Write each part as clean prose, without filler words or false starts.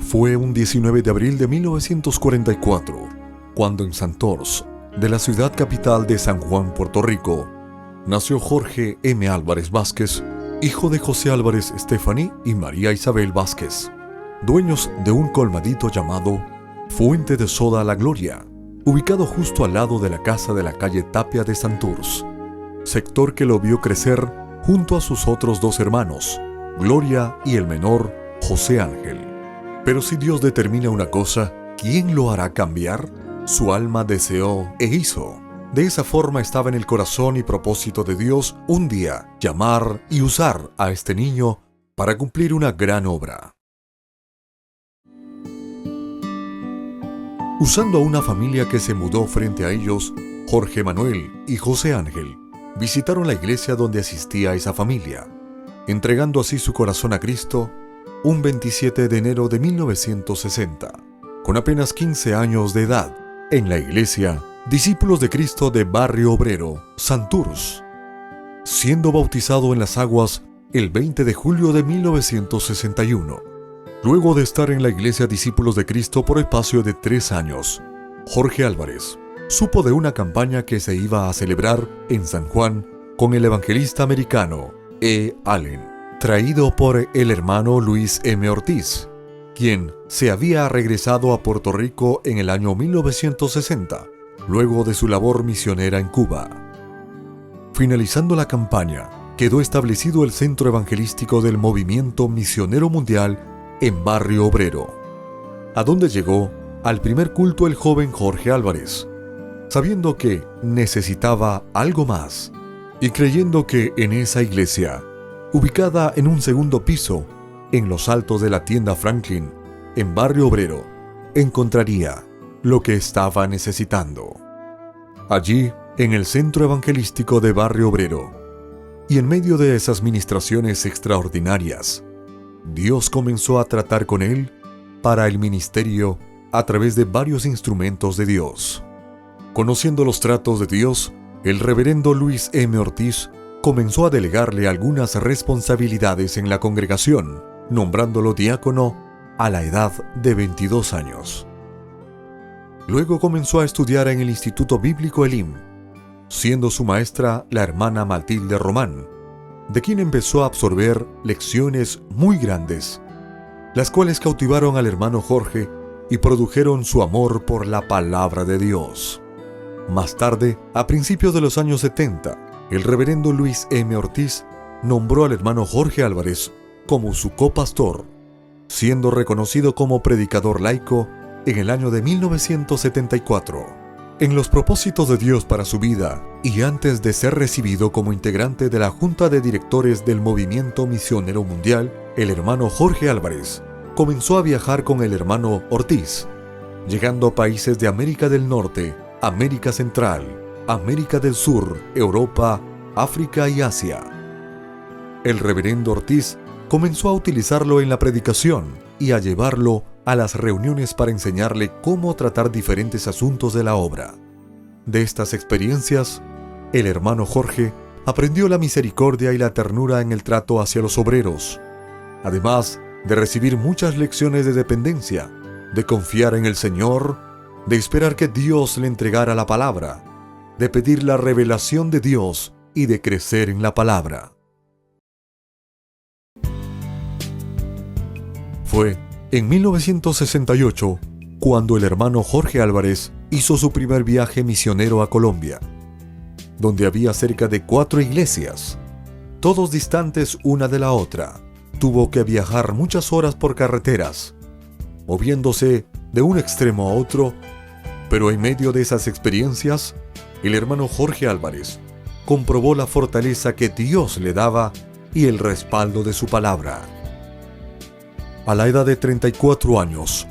Fue un 19 de abril de 1944, cuando en Santurce, de la ciudad capital de San Juan, Puerto Rico, nació Jorge M. Álvarez Vázquez, hijo de José Álvarez Stephanie y María Isabel Vázquez, dueños de un colmadito llamado Fuente de Soda La Gloria, ubicado justo al lado de la casa de la calle Tapia de Santurce, sector que lo vio crecer junto a sus otros dos hermanos, Gloria y el menor, José Ángel. Pero si Dios determina una cosa, ¿quién lo hará cambiar? Su alma deseó e hizo. De esa forma estaba en el corazón y propósito de Dios un día llamar y usar a este niño para cumplir una gran obra. Usando a una familia que se mudó frente a ellos, Jorge Manuel y José Ángel visitaron la iglesia donde asistía esa familia, entregando así su corazón a Cristo un 27 de enero de 1960, con apenas 15 años de edad, en la iglesia Discípulos de Cristo de Barrio Obrero, Santurce, siendo bautizado en las aguas el 20 de julio de 1961. Luego de estar en la iglesia Discípulos de Cristo por espacio de 3 años, Jorge Álvarez supo de una campaña que se iba a celebrar en San Juan con el evangelista americano E. Allen, traído por el hermano Luis M. Ortiz, quien se había regresado a Puerto Rico en el año 1960, luego de su labor misionera en Cuba. Finalizando la campaña, quedó establecido el centro evangelístico del Movimiento Misionero Mundial en Barrio Obrero, a donde llegó al primer culto el joven Jorge Álvarez, sabiendo que necesitaba algo más y creyendo que en esa iglesia, ubicada en un segundo piso, en los altos de la tienda Franklin, en Barrio Obrero, encontraría lo que estaba necesitando. Allí, en el centro evangelístico de Barrio Obrero, y en medio de esas ministraciones extraordinarias, Dios comenzó a tratar con él para el ministerio a través de varios instrumentos de Dios. Conociendo los tratos de Dios, el reverendo Luis M. Ortiz comenzó a delegarle algunas responsabilidades en la congregación, nombrándolo diácono a la edad de 22 años. Luego comenzó a estudiar en el Instituto Bíblico Elim, siendo su maestra la hermana Matilde Román, de quien empezó a absorber lecciones muy grandes, las cuales cautivaron al hermano Jorge y produjeron su amor por la palabra de Dios. Más tarde, a principios de los años 70, el reverendo Luis M. Ortiz nombró al hermano Jorge Álvarez como su copastor, siendo reconocido como predicador laico en el año de 1974. En los propósitos de Dios para su vida, y antes de ser recibido como integrante de la Junta de Directores del Movimiento Misionero Mundial, el hermano Jorge Álvarez comenzó a viajar con el hermano Ortiz, llegando a países de América del Norte, América Central, América del Sur, Europa, África y Asia. El reverendo Ortiz comenzó a utilizarlo en la predicación y a llevarlo a las reuniones para enseñarle cómo tratar diferentes asuntos de la obra. De estas experiencias, el hermano Jorge aprendió la misericordia y la ternura en el trato hacia los obreros, además de recibir muchas lecciones de dependencia, de confiar en el Señor, de esperar que Dios le entregara la palabra, de pedir la revelación de Dios y de crecer en la palabra. Fue en 1968 cuando el hermano Jorge Álvarez hizo su primer viaje misionero a Colombia, donde había cerca de 4 iglesias, todos distantes una de la otra. Tuvo que viajar muchas horas por carreteras, moviéndose de un extremo a otro, pero en medio de esas experiencias, el hermano Jorge Álvarez comprobó la fortaleza que Dios le daba y el respaldo de su palabra. A la edad de 34 años,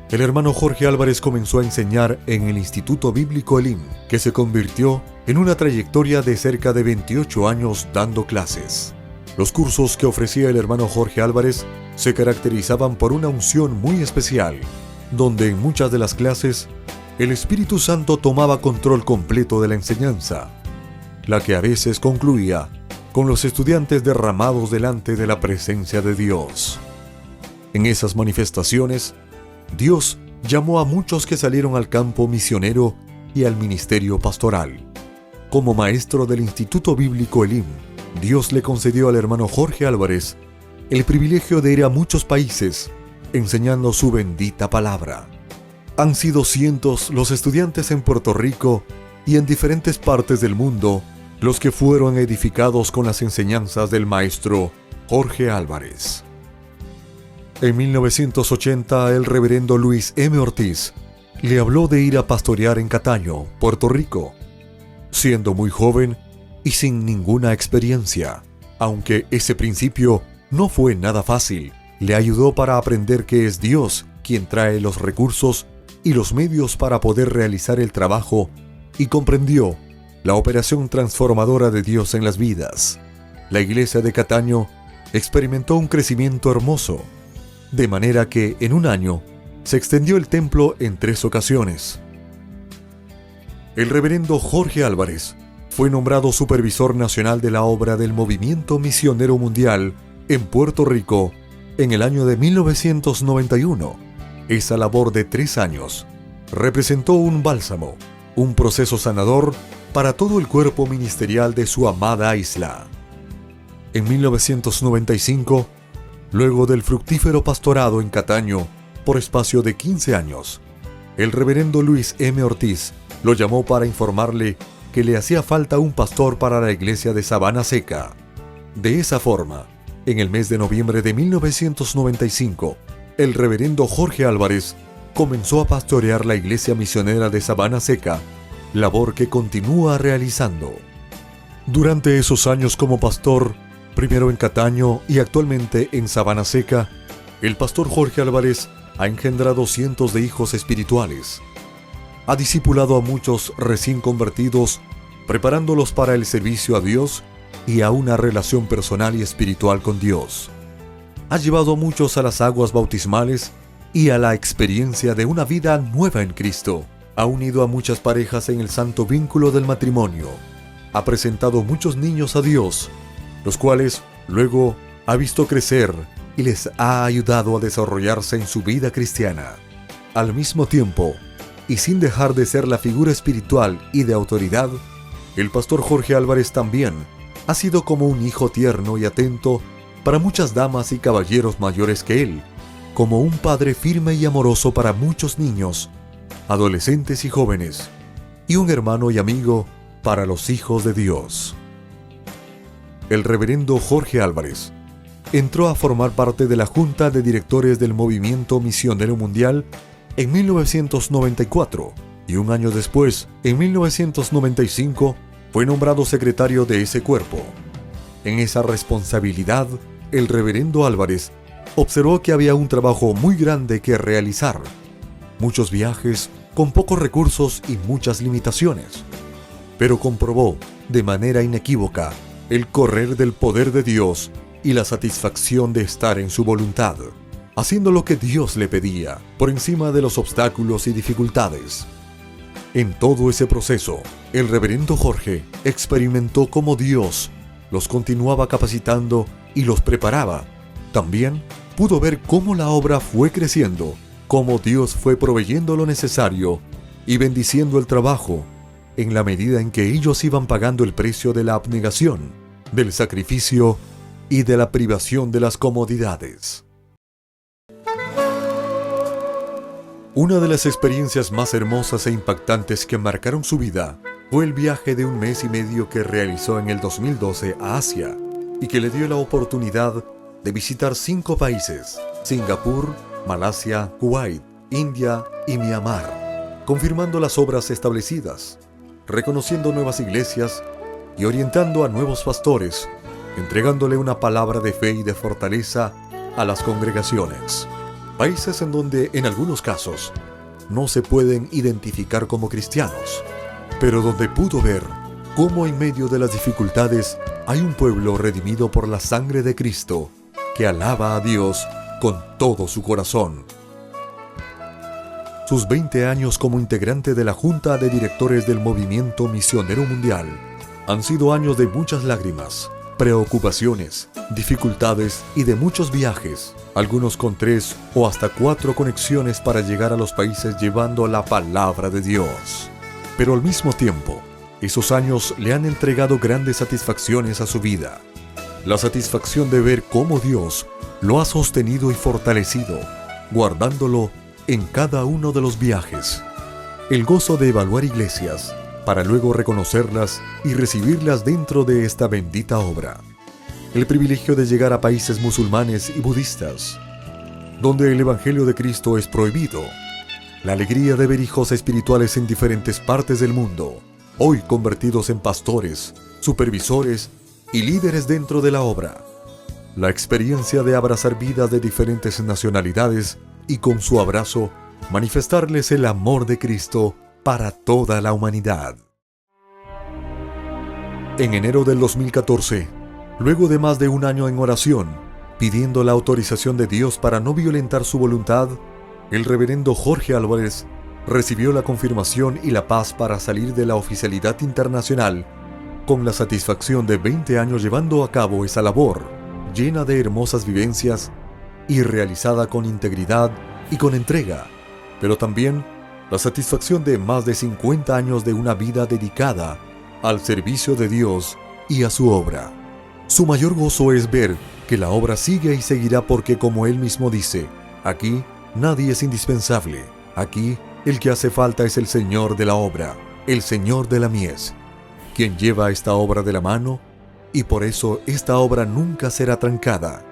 el hermano Jorge Álvarez comenzó a enseñar en el Instituto Bíblico Elim, que se convirtió en una trayectoria de cerca de 28 años dando clases. Los cursos que ofrecía el hermano Jorge Álvarez se caracterizaban por una unción muy especial, donde en muchas de las clases el Espíritu Santo tomaba control completo de la enseñanza, la que a veces concluía con los estudiantes derramados delante de la presencia de Dios. En esas manifestaciones, Dios llamó a muchos que salieron al campo misionero y al ministerio pastoral. Como maestro del Instituto Bíblico Elim, Dios le concedió al hermano Jorge Álvarez el privilegio de ir a muchos países enseñando su bendita palabra. Han sido cientos los estudiantes en Puerto Rico y en diferentes partes del mundo los que fueron edificados con las enseñanzas del maestro Jorge Álvarez. En 1980, el reverendo Luis M. Ortiz le habló de ir a pastorear en Cataño, Puerto Rico, siendo muy joven y sin ninguna experiencia. Aunque ese principio no fue nada fácil, le ayudó para aprender que es Dios quien trae los recursos y los medios para poder realizar el trabajo, y comprendió la operación transformadora de Dios en las vidas. La iglesia de Cataño experimentó un crecimiento hermoso, de manera que en un año se extendió el templo en 3 ocasiones. El reverendo Jorge Álvarez fue nombrado supervisor nacional de la obra del Movimiento Misionero Mundial en Puerto Rico en el año de 1991. Esa labor de 3 años representó un bálsamo, un proceso sanador para todo el cuerpo ministerial de su amada isla. En 1995, luego del fructífero pastorado en Cataño por espacio de 15 años, el reverendo Luis M. Ortiz lo llamó para informarle que le hacía falta un pastor para la iglesia de Sabana Seca. De esa forma, en el mes de noviembre de 1995, el reverendo Jorge Álvarez comenzó a pastorear la iglesia misionera de Sabana Seca, labor que continúa realizando. Durante esos años como pastor, primero en Cataño y actualmente en Sabana Seca, el pastor Jorge Álvarez ha engendrado cientos de hijos espirituales. Ha discipulado a muchos recién convertidos, preparándolos para el servicio a Dios y a una relación personal y espiritual con Dios. Ha llevado a muchos a las aguas bautismales y a la experiencia de una vida nueva en Cristo. Ha unido a muchas parejas en el santo vínculo del matrimonio. Ha presentado muchos niños a Dios, los cuales luego ha visto crecer y les ha ayudado a desarrollarse en su vida cristiana. Al mismo tiempo, y sin dejar de ser la figura espiritual y de autoridad, el pastor Jorge Álvarez también ha sido como un hijo tierno y atento para muchas damas y caballeros mayores que él, como un padre firme y amoroso para muchos niños, adolescentes y jóvenes, y un hermano y amigo para los hijos de Dios. El reverendo Jorge Álvarez entró a formar parte de la Junta de Directores del Movimiento Misionero Mundial en 1994, y un año después, en 1995, fue nombrado secretario de ese cuerpo. En esa responsabilidad, el reverendo Álvarez observó que había un trabajo muy grande que realizar, muchos viajes con pocos recursos y muchas limitaciones, pero comprobó de manera inequívoca el correr del poder de Dios y la satisfacción de estar en su voluntad, haciendo lo que Dios le pedía, por encima de los obstáculos y dificultades. En todo ese proceso, el reverendo Jorge experimentó cómo Dios los continuaba capacitando y los preparaba. También pudo ver cómo la obra fue creciendo, cómo Dios fue proveyendo lo necesario y bendiciendo el trabajo, en la medida en que ellos iban pagando el precio de la abnegación, del sacrificio y de la privación de las comodidades. Una de las experiencias más hermosas e impactantes que marcaron su vida fue el viaje de 1 mes y medio que realizó en el 2012 a Asia y que le dio la oportunidad de visitar 5 países: Singapur, Malasia, Kuwait, India y Myanmar, confirmando las obras establecidas, reconociendo nuevas iglesias y orientando a nuevos pastores, entregándole una palabra de fe y de fortaleza a las congregaciones. Países en donde, en algunos casos, no se pueden identificar como cristianos, pero donde pudo ver cómo en medio de las dificultades hay un pueblo redimido por la sangre de Cristo que alaba a Dios con todo su corazón. Sus 20 años como integrante de la Junta de Directores del Movimiento Misionero Mundial Han sido años de muchas lágrimas, preocupaciones, dificultades y de muchos viajes, algunos con 3 o hasta 4 conexiones para llegar a los países llevando la palabra de Dios. Pero al mismo tiempo, esos años le han entregado grandes satisfacciones a su vida. La satisfacción de ver cómo Dios lo ha sostenido y fortalecido, guardándolo en cada uno de los viajes. El gozo de evaluar iglesias, para luego reconocerlas y recibirlas dentro de esta bendita obra. El privilegio de llegar a países musulmanes y budistas, donde el Evangelio de Cristo es prohibido. La alegría de ver hijos espirituales en diferentes partes del mundo, hoy convertidos en pastores, supervisores y líderes dentro de la obra. La experiencia de abrazar vidas de diferentes nacionalidades y con su abrazo manifestarles el amor de Cristo para toda la humanidad. En enero del 2014, luego de más de un año en oración, pidiendo la autorización de Dios para no violentar su voluntad, el reverendo Jorge Álvarez recibió la confirmación y la paz para salir de la oficialidad internacional con la satisfacción de 20 años llevando a cabo esa labor, llena de hermosas vivencias y realizada con integridad y con entrega, pero también la satisfacción de más de 50 años de una vida dedicada al servicio de Dios y a su obra. Su mayor gozo es ver que la obra sigue y seguirá porque, como él mismo dice, aquí nadie es indispensable. Aquí el que hace falta es el Señor de la obra, el Señor de la mies, quien lleva esta obra de la mano, y por eso esta obra nunca será trancada.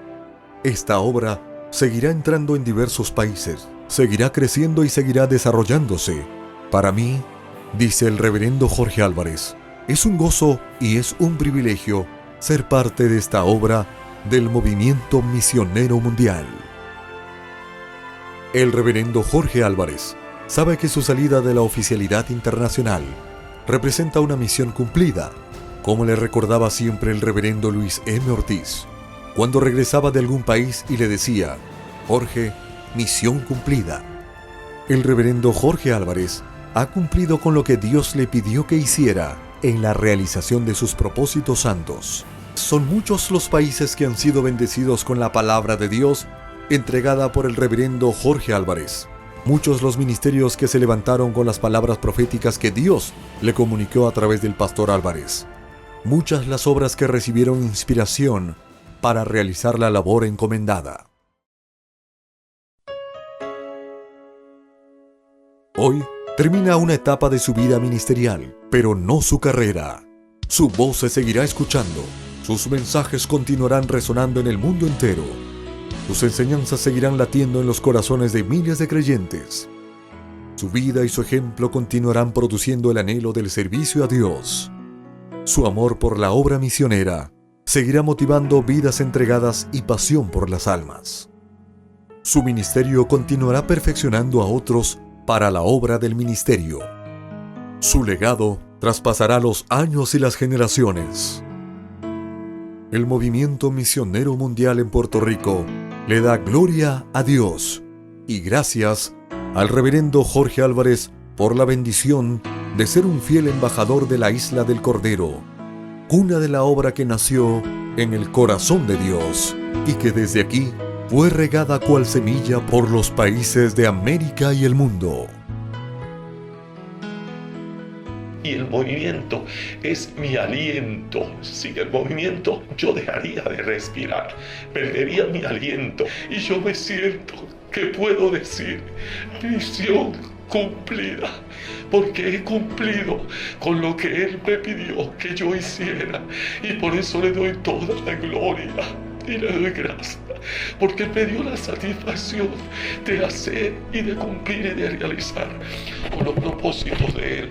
Esta obra seguirá entrando en diversos países, seguirá creciendo y seguirá desarrollándose. Para mí, dice el reverendo Jorge Álvarez, es un gozo y es un privilegio ser parte de esta obra del movimiento misionero mundial. El reverendo Jorge Álvarez sabe que su salida de la oficialidad internacional representa una misión cumplida, como le recordaba siempre el reverendo Luis M. Ortiz, cuando regresaba de algún país y le decía, Jorge, misión cumplida. El reverendo Jorge Álvarez ha cumplido con lo que Dios le pidió que hiciera en la realización de sus propósitos santos. Son muchos los países que han sido bendecidos con la palabra de Dios entregada por el reverendo Jorge Álvarez. Muchos los ministerios que se levantaron con las palabras proféticas que Dios le comunicó a través del pastor Álvarez. Muchas las obras que recibieron inspiración para realizar la labor encomendada. Hoy termina una etapa de su vida ministerial, pero no su carrera. Su voz se seguirá escuchando, sus mensajes continuarán resonando en el mundo entero. Sus enseñanzas seguirán latiendo en los corazones de miles de creyentes. Su vida y su ejemplo continuarán produciendo el anhelo del servicio a Dios. Su amor por la obra misionera seguirá motivando vidas entregadas y pasión por las almas. Su ministerio continuará perfeccionando a otros para la obra del ministerio. Su legado traspasará los años y las generaciones. El movimiento misionero mundial en Puerto Rico le da gloria a Dios y gracias al reverendo Jorge Álvarez por la bendición de ser un fiel embajador de la Isla del Cordero, cuna de la obra que nació en el corazón de Dios y que desde aquí fue regada cual semilla por los países de América y el mundo. Y el movimiento es mi aliento. Sin el movimiento yo dejaría de respirar, perdería mi aliento. Y yo me siento que puedo decir, misión cumplida, porque he cumplido con lo que Él me pidió que yo hiciera. Y por eso le doy toda la gloria y le doy gracias, porque Él me dio la satisfacción de hacer y de cumplir y de realizar con los propósitos de Él.